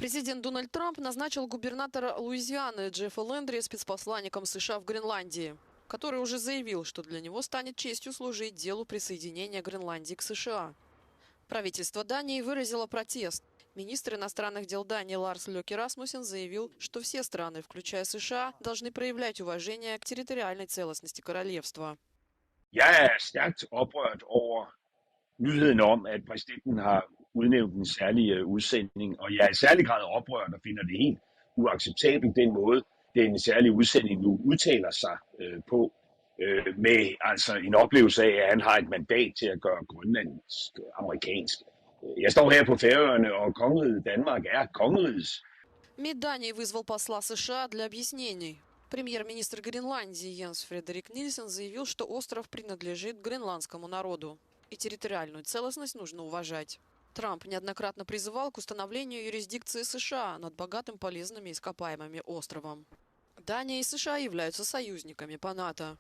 Президент Дональд Трамп назначил губернатора Луизианы Джеффа Лендри спецпосланником США в Гренландии, который уже заявил, что для него станет честью служить делу присоединения Гренландии к США. Правительство Дании выразило протест. Министр иностранных дел Дании Ларс Лёке Расмуссен заявил, что все страны, включая США, должны проявлять уважение к территориальной целостности королевства. Jeg er stærkt oprørt over nyheden om, at præsidenten har udnævnt en særlig udsending, og jeg er i særlig grad oprørt og finder det helt uacceptabelt den måde, den særlige udsending nu udtaler sig på, med altså en oplevelse af, at han har et mandat til at gøre grønlandsk amerikansk. Jeg står her på Færøerne, og kongeriget Danmark er kongerigets. МИД Дании вызвал посла США для объяснений. Премьер-министр Гренландии Йенс Фредерик Нильсен заявил, что остров принадлежит гренландскому народу, и территориальную целостность нужно уважать. Трамп неоднократно призывал к установлению юрисдикции США над богатым полезными ископаемыми островом. Дания и США являются союзниками по НАТО.